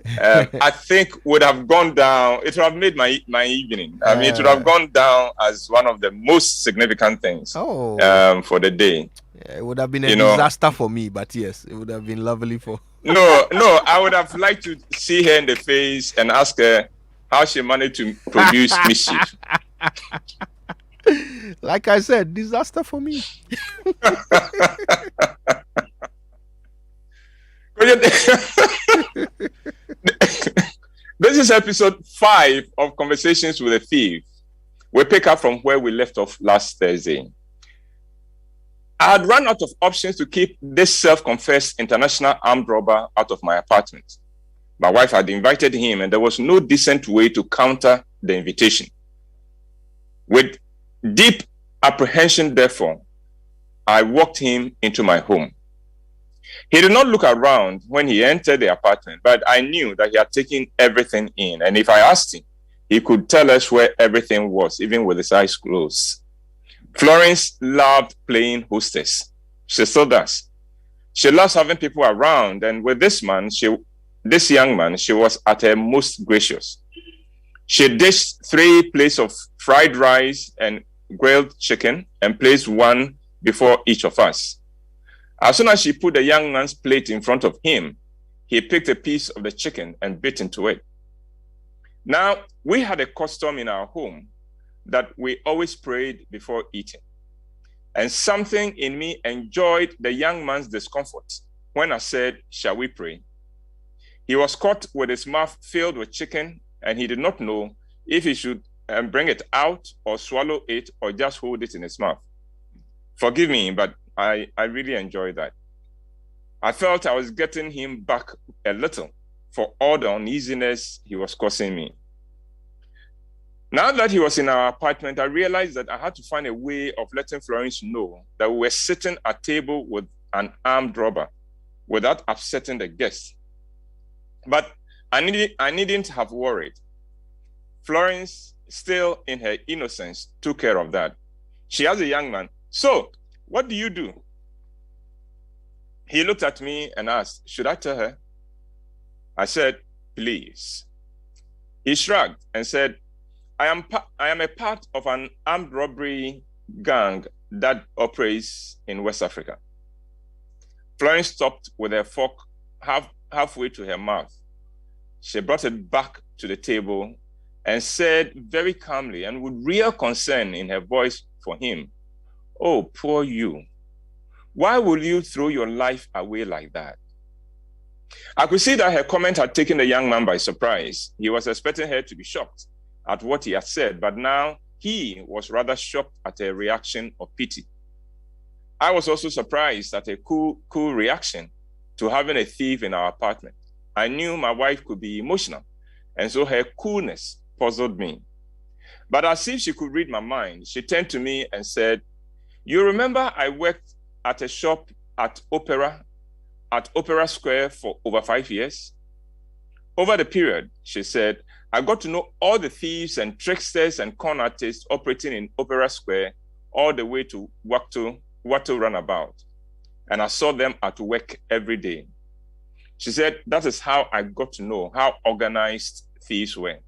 I think would have gone down. It would have made my evening. I mean, it would have gone down as one of the most significant things for the day. Yeah, it would have been a disaster for me, but yes, it would have been lovely for. No, I would have liked to see her in the face and ask her how she managed to produce mischief. Like I said, disaster for me. This is episode 5 of Conversations with a Thief. We pick up from where we left off last Thursday. I had run out of options to keep this self-confessed international armed robber out of my apartment. My wife had invited him, and there was no decent way to counter the invitation. With deep apprehension, therefore, I walked him into my home. He did not look around when he entered the apartment, but I knew that he had taken everything in, and if I asked him, he could tell us where everything was, even with his eyes closed. Florence loved playing hostess. She still does. She loves having people around, and with this young man, she was at her most gracious. She dished 3 plates of fried rice and grilled chicken and placed one before each of us. As soon as she put the young man's plate in front of him, he picked a piece of the chicken and bit into it. Now, we had a custom in our home that we always prayed before eating. And something in me enjoyed the young man's discomfort when I said, "Shall we pray?" He was caught with his mouth filled with chicken, and he did not know if he should bring it out or swallow it or just hold it in his mouth. Forgive me, but I really enjoyed that. I felt I was getting him back a little for all the uneasiness he was causing me. Now that he was in our apartment, I realized that I had to find a way of letting Florence know that we were sitting at table with an armed robber without upsetting the guests. But I needn't have worried. Florence, still in her innocence, took care of that. She asked the young man, "So, what do you do?" He looked at me and asked, "Should I tell her?" I said, "Please." He shrugged and said, I am a part of an armed robbery gang that operates in West Africa." Florence stopped with her fork halfway to her mouth. She brought it back to the table and said very calmly and with real concern in her voice for him, "Oh, poor you. Why will you throw your life away like that?" I could see that her comment had taken the young man by surprise. He was expecting her to be shocked at what he had said, but now he was rather shocked at her reaction of pity. I was also surprised at a cool reaction to having a thief in our apartment. I knew my wife could be emotional, and so her coolness puzzled me. But as if she could read my mind, she turned to me and said, "You remember I worked at a shop at Opera Square for over 5 years? Over the period," she said, "I got to know all the thieves and tricksters and con artists operating in Opera Square all the way to Watto Runabout. And I saw them at work every day." She said, "That is how I got to know how organized thieves were."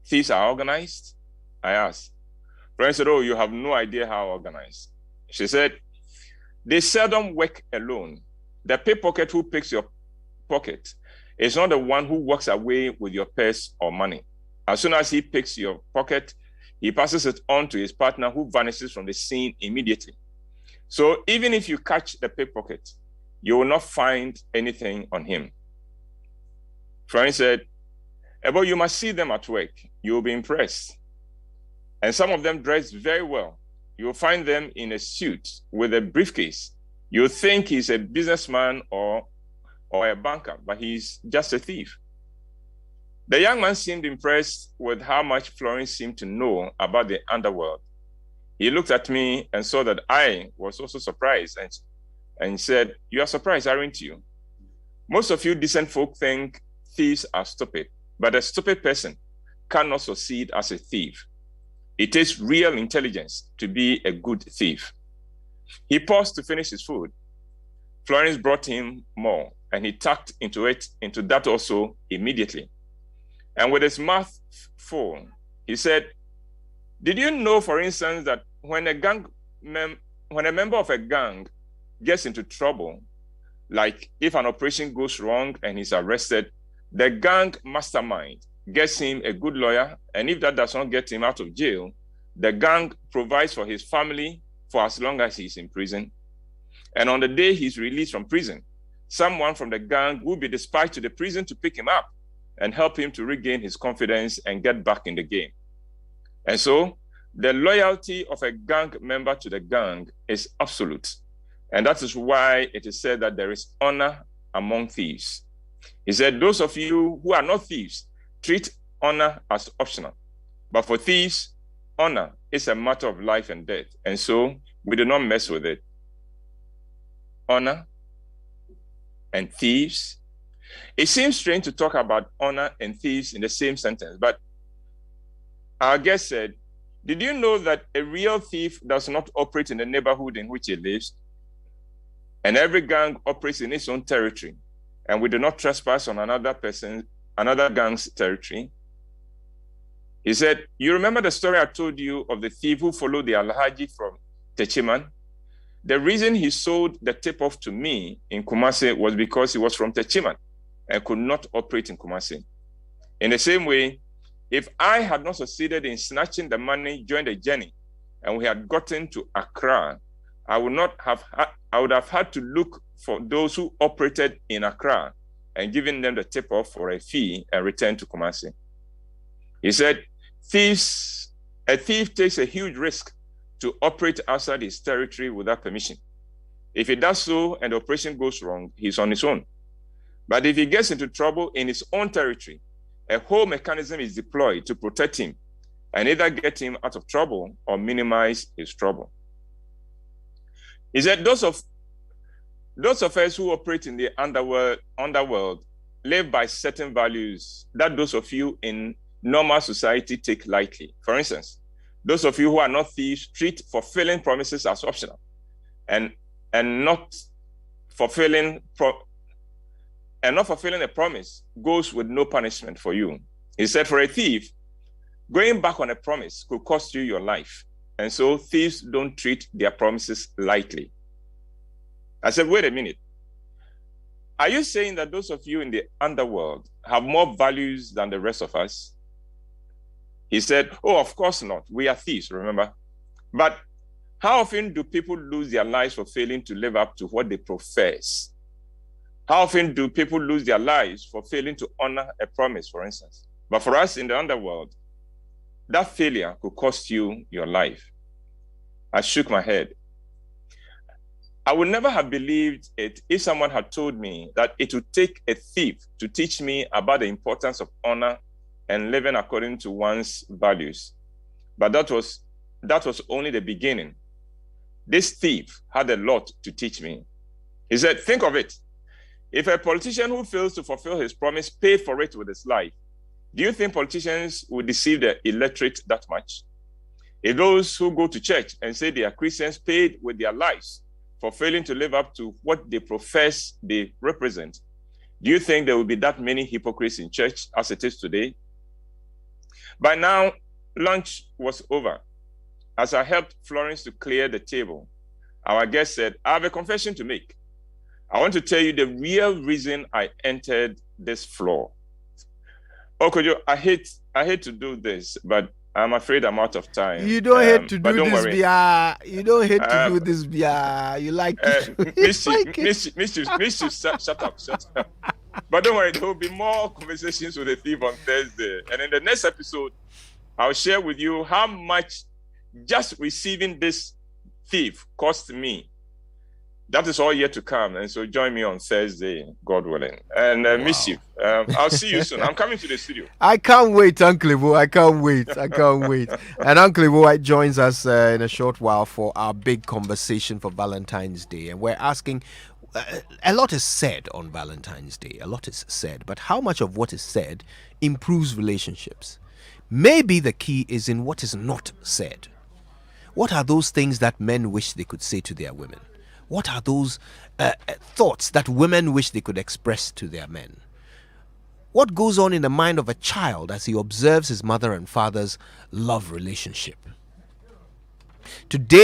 "Thieves are organized?" I asked. Florence said, "Oh, you have no idea how organized." She said, "They seldom work alone. The pickpocket who picks your pocket is not the one who walks away with your purse or money. As soon as he picks your pocket, he passes it on to his partner who vanishes from the scene immediately. So even if you catch the pickpocket, you will not find anything on him." Florence said, "But you must see them at work. You will be impressed. And some of them dress very well. You will find them in a suit with a briefcase. You'll think he's a businessman or a banker, but he's just a thief." The young man seemed impressed with how much Florence seemed to know about the underworld. He looked at me and saw that I was also surprised and said, "You are surprised, aren't you? Most of you decent folk think thieves are stupid, but a stupid person cannot succeed as a thief. It takes real intelligence to be a good thief." He paused to finish his food. Florence brought him more, and he tucked into that also immediately. And with his mouth full, he said, "Did you know, for instance, that when a member of a gang gets into trouble, like if an operation goes wrong and he's arrested, the gang mastermind gets him a good lawyer, and if that does not get him out of jail, the gang provides for his family for as long as he's in prison. And on the day he's released from prison, someone from the gang will be dispatched to the prison to pick him up and help him to regain his confidence and get back in the game. And so the loyalty of a gang member to the gang is absolute. And that is why it is said that there is honor among thieves." He said, "Those of you who are not thieves, treat honor as optional. But for thieves, honor is a matter of life and death. And so we do not mess with it." Honor and thieves. It seems strange to talk about honor and thieves in the same sentence, but our guest said, "Did you know that a real thief does not operate in the neighborhood in which he lives? And every gang operates in its own territory, and we do not trespass on another gang's territory." He said, "You remember the story I told you of the thief who followed the Alhaji from Techiman? The reason he sold the tip-off to me in Kumasi was because he was from Techiman and could not operate in Kumasi. In the same way, if I had not succeeded in snatching the money during the journey and we had gotten to Accra, I would have had to look for those who operated in Accra and giving them the tip-off for a fee and return to Kumasi." He said, a thief takes a huge risk to operate outside his territory without permission. If he does so and the operation goes wrong, he's on his own. But if he gets into trouble in his own territory, a whole mechanism is deployed to protect him and either get him out of trouble or minimize his trouble. He said, those of us who operate in the underworld live by certain values that those of you in normal society take lightly. For instance, those of you who are not thieves treat fulfilling promises as optional, and not fulfilling a promise goes with no punishment for you. He said, for a thief, going back on a promise could cost you your life. And so thieves don't treat their promises lightly. I said, wait a minute. Are you saying that those of you in the underworld have more values than the rest of us? He said, oh, of course not. We are thieves, remember? But how often do people lose their lives for failing to live up to what they profess? How often do people lose their lives for failing to honor a promise, for instance? But for us in the underworld, that failure could cost you your life. I shook my head. I would never have believed it if someone had told me that it would take a thief to teach me about the importance of honor and living according to one's values. But that was only the beginning. This thief had a lot to teach me. He said, think of it. If a politician who fails to fulfill his promise paid for it with his life, do you think politicians would deceive the electorate that much? If those who go to church and say they are Christians paid with their lives for failing to live up to what they profess they represent, do you think there will be that many hypocrites in church as it is today? By now, lunch was over. As I helped Florence to clear the table, our guest said, I have a confession to make. I want to tell you the real reason I entered this floor. Okojo, I hate to do this, but I'm afraid I'm out of time. You don't hate to do this, Bia. You don't hate to do this, Bia. You like to Mischief, shut up. But don't worry, there will be more conversations with the thief on Thursday. And in the next episode, I'll share with you how much just receiving this thief cost me. That is all yet to come. And so join me on Thursday, God willing. And wow. Mischief, I'll see you soon. I'm coming to the studio. I can't wait, Uncle Ivo. I can't wait. And Uncle Ivo joins us in a short while for our big conversation for Valentine's Day. And we're asking, a lot is said on Valentine's Day. A lot is said. But how much of what is said improves relationships? Maybe the key is in what is not said. What are those things that men wish they could say to their women? What are those thoughts that women wish they could express to their men? What goes on in the mind of a child as he observes his mother and father's love relationship? Today,